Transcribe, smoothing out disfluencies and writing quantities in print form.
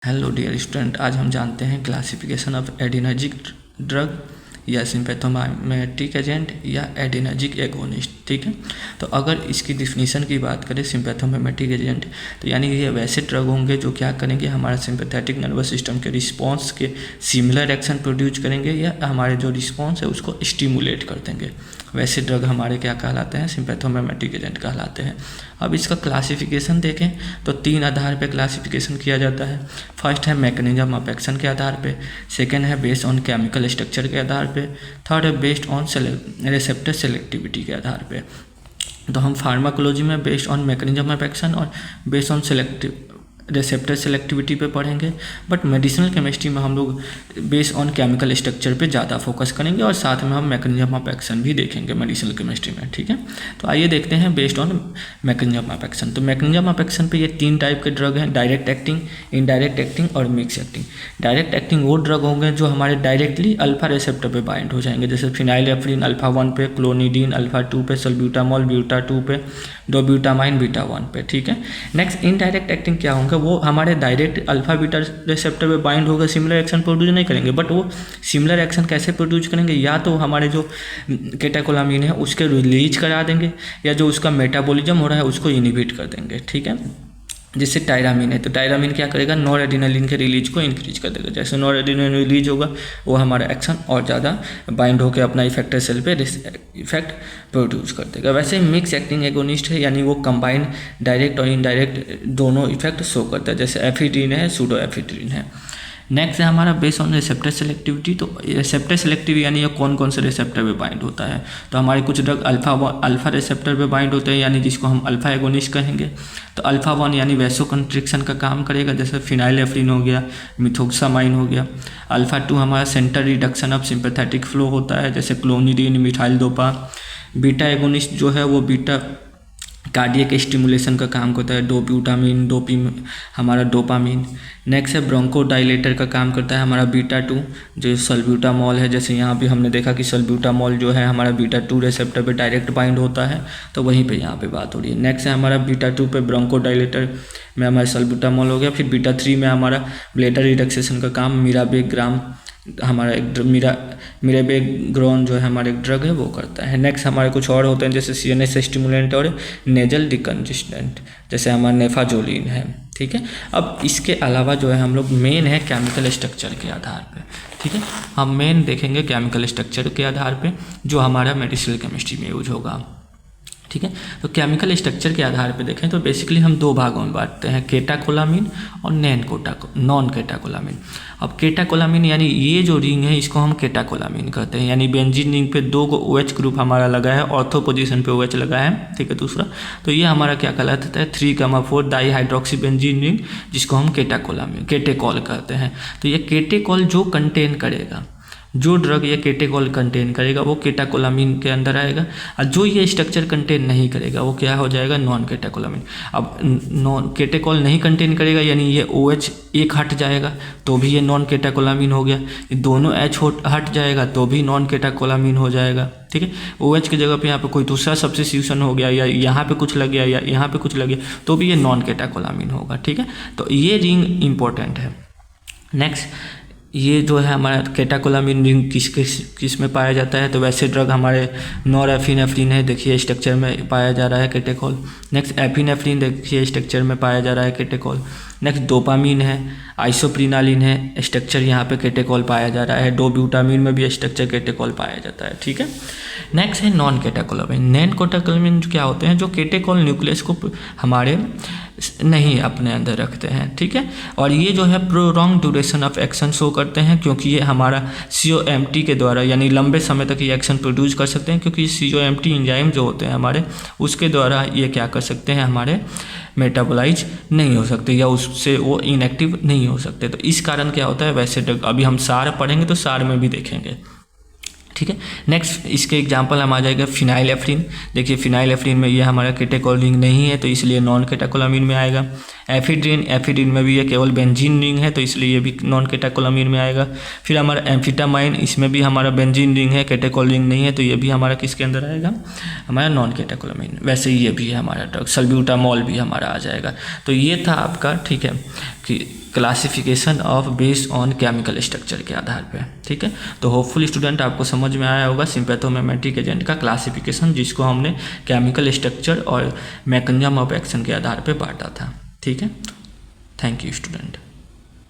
Hello dear student, आज हम जानते हैं क्लासिफिकेशन ऑफ एडिनर्जिक ड्रग या सिंपैथोमाइमेटिक एजेंट या एडिनर्जिक एगोनिस्ट। ठीक है, तो अगर इसकी डिफिनीशन की बात करें सिंपैथोमाइमेटिक एजेंट, तो यानी ये वैसे ड्रग होंगे जो क्या करेंगे, हमारा सिंपैथेटिक नर्वस सिस्टम के रिस्पॉन्स के सिमिलर एक्शन प्रोड्यूस करेंगे या हमारे जो रिस्पॉन्स है उसको स्टिमुलेट कर देंगे। वैसे ड्रग हमारे क्या कहलाते हैं, सिंपैथोमाइमेटिक एजेंट कहलाते हैं। अब इसका क्लासिफिकेशन देखें तो 3 आधार पे क्लासिफिकेशन किया जाता है। फर्स्ट है मैकेनिज्म ऑफ एक्शन के आधार पे, सेकेंड है बेस्ड ऑन केमिकल स्ट्रक्चर के आधार पे, थर्ड है बेस्ड ऑन रिसेप्टर सेलेक्टिविटी के आधार पे। तो हम फार्माकोलॉजी में based on mechanism of action और बेस्ड ऑन रिसेप्टर सेलेक्टिविटी पे पढ़ेंगे, बट मेडिसिनल केमिस्ट्री में हम लोग बेस्ड ऑन केमिकल स्ट्रक्चर पे ज़्यादा फोकस करेंगे और साथ में हम मैकेनिज्म ऑफ एक्शन भी देखेंगे मेडिसिनल केमिस्ट्री में। ठीक है, तो आइए देखते हैं based on mechanism of action. तो मैकेनिज्म ऑफ एक्शन पे ये 3 टाइप के ड्रग हैं, डायरेक्ट एक्टिंग, इनडायरेक्ट एक्टिंग और मिक्स एक्टिंग। डायरेक्ट एक्टिंग वो ड्रग होंगे जो हमारे डायरेक्टली अल्फा रिसेप्टर पे बाइंड हो जाएंगे, जैसे फिनाइलेफ्रिन अल्फा 1 पे, क्लोनिडीन अल्फा 2 पे, सल्ब्यूटामॉल बीटा 2 पे, डोब्यूटामाइन बीटा 1 पे। ठीक है, नेक्स्ट इनडायरेक्ट एक्टिंग क्या होंगे, वो हमारे डायरेक्ट अल्फा बीटा रिसेप्टर पे बाइंड होकर सिमिलर एक्शन प्रोड्यूस नहीं करेंगे, बट वो सिमिलर एक्शन कैसे प्रोड्यूस करेंगे, या तो हमारे जो केटाकोलामीन है उसके रिलीज करा देंगे या जो उसका मेटाबॉलिज्म हो रहा है उसको इनहिबिट कर देंगे। ठीक है, जैसे टायरामीन है तो टायरामीन क्या करेगा, नॉर एड्रेनालिन के रिलीज को इंक्रीज कर देगा। जैसे नॉर एड्रेनालिन रिलीज होगा वो हमारा एक्शन और ज़्यादा बाइंड होकर अपना इफेक्टर सेल पे इफेक्ट प्रोड्यूस कर देगा। वैसे मिक्स एक्टिंग एगोनिस्ट है, यानी वो कंबाइन डायरेक्ट और इनडायरेक्ट दोनों इफेक्ट शो करता है, जैसे एफिड्रिन है, सूडो एफिड्रिन है। नेक्स्ट है हमारा बेस्ड ऑन रिसेप्टर सेलेक्टिविटी। तो रिसेप्टर सेलेक्टिव यानी ये कौन कौन से रिसेप्टर पे बाइंड होता है, तो हमारे कुछ ड्रग अल्फा रिसेप्टर पे बाइंड होते हैं, यानी जिसको हम अल्फा एगोनिस्ट कहेंगे। तो अल्फा 1 यानी वैसोकंस्ट्रिक्शन का काम करेगा, जैसे फिनाइलेफ्रिन हो गया, मिथोक्सामाइन हो गया। अल्फा 2 हमारा centre reduction of sympathetic flow होता है, जैसे clonidine, methyl dopa. Beta agonist जो है वो बीटा कार्डियक स्टिमुलेशन का काम करता है, डोब्यूटामाइन, हमारा डोपामीन। नेक्स्ट है ब्रोंकोडाइलेटर का काम करता है हमारा बीटा 2 जो सल्ब्यूटामॉल है, जैसे यहाँ पे हमने देखा कि सल्ब्यूटामॉल जो है हमारा बीटा 2 रिसेप्टर पे डायरेक्ट बाइंड होता है, तो वहीं पे यहाँ पे बात हो रही है। नेक्स्ट है हमारा बीटा 2 पे ब्रोंकोडाइलेटर में हमारा सल्ब्यूटामॉल हो गया। फिर बीटा 3 में हमारा ब्लेडर रिडक्सेशन का काम मिराबेग्राम हमारा एक मिराबेग्रोन जो है हमारा एक ड्रग है वो करता है। नेक्स्ट हमारे कुछ और होते हैं जैसे CNS स्टिमुलेंट और नेजल डिकंजेस्टेंट, जैसे हमारा नेफाजोलिन है। ठीक है, अब इसके अलावा जो है हम लोग मेन है केमिकल स्ट्रक्चर के आधार पे। ठीक है, हम मेन देखेंगे केमिकल स्ट्रक्चर के आधार पे जो हमारा मेडिसिनल केमिस्ट्री में यूज होगा। ठीक है, तो केमिकल स्ट्रक्चर के आधार पे देखें तो बेसिकली हम 2 भागों में बांटते हैं, केटाकोलामीन और नॉन केटाकोलामीन। अब केटाकोलामीन यानी ये जो रिंग है इसको हम केटाकोलामीन कहते हैं, यानी बेंजीन रिंग पे 2 OH ग्रुप हमारा लगा है, ऑर्थो पोजीशन पे OH लगा है। ठीक है, दूसरा तो ये हमारा क्या कहलाता है 3,4 डाई हाइड्रोक्सी बेंजीन रिंग, जिसको हम केटेकॉल कहते हैं। तो ये केटेकॉल जो कंटेन करेगा, जो ड्रग ये केटेकॉल कंटेन करेगा वो केटाकोलामीन के अंदर आएगा, और जो ये स्ट्रक्चर कंटेन नहीं करेगा वो क्या हो जाएगा, नॉन केटाकोलामीन। अब नॉन केटेकॉल नहीं कंटेन करेगा यानी ये OH एक हट जाएगा तो भी ये नॉन केटाकोलामीन हो गया, ये दोनों H हट जाएगा तो भी नॉन केटाकोलामीन हो जाएगा। ठीक है, OH की जगह पे यहाँ पे कोई दूसरा सब्स्टिट्यूशन हो गया या यहाँ पे कुछ लग गया या यहाँ पे कुछ लग गया तो भी ये नॉन केटाकोलामीन होगा। ठीक है, तो ये रिंग इंपॉर्टेंट है। नेक्स्ट ये जो है हमारा केटाकोलामीन रिंग किस में पाया जाता है, तो वैसे ड्रग हमारे नॉरएफिनेफ्रिन है, देखिए स्ट्रक्चर में पाया जा रहा है केटेकॉल। नेक्स्ट एपिनेफ्रिन देखिए स्ट्रक्चर में पाया जा रहा है केटेकॉल। नेक्स्ट डोपामीन है, आइसोप्रिनालिन है, स्ट्रक्चर यहाँ पे केटेकॉल पाया जा रहा है। डोब्यूटामीन में भी स्ट्रक्चर केटेकॉल पाया जाता है। ठीक है, नेक्स्ट है नॉन केटाकोलामीन। नॉन केटाकोलामीन क्या होते हैं, जो केटेकॉल न्यूक्लियस को हमारे नहीं अपने अंदर रखते हैं। ठीक है, और ये जो है prolong duration of action show करते हैं, क्योंकि ये हमारा COMT के द्वारा यानी लंबे समय तक ये एक्शन प्रोड्यूस कर सकते हैं, क्योंकि COMT एंजाइम जो होते हैं हमारे उसके द्वारा ये क्या कर सकते हैं, हमारे मेटाबोलाइज नहीं हो सकते या उससे वो इनएक्टिव नहीं हो सकते। तो इस कारण क्या होता है, वैसे ड्रग अभी हम सार पढ़ेंगे तो सार में भी देखेंगे। ठीक है, नेक्स्ट इसके एग्जांपल हम आ जाएगा फिनाइलेफ्रिन। देखिए फिनाइलेफ्रिन में ये हमारा केटेकॉल रिंग नहीं है तो इसलिए नॉन केटाकोलामीन में आएगा। एफिड्रिन में भी ये केवल बेंजीन रिंग है तो इसलिए ये भी नॉन केटाकोलामीन में आएगा। फिर हमारा एम्फिटामाइन, इसमें भी हमारा बेंजीन रिंग है, केटेकॉल रिंग नहीं है तो ये भी हमारा किसके अंदर आएगा, हमारा नॉन केटाकोलामीन। वैसे ये भी है हमारा ड्रग, सल्ब्यूटामॉल भी हमारा आ जाएगा। तो ये था आपका, ठीक है, कि classification of based on chemical structure के आधार पे, ठीक है। तो होपफुल स्टूडेंट आपको समझ में आया होगा सिम्पैथोमिमेटिक एजेंट का क्लासिफिकेशन, जिसको हमने केमिकल स्ट्रक्चर और मैकेनिज्म ऑफ एक्शन के आधार पे बांटा था, ठीक है। Thank you student.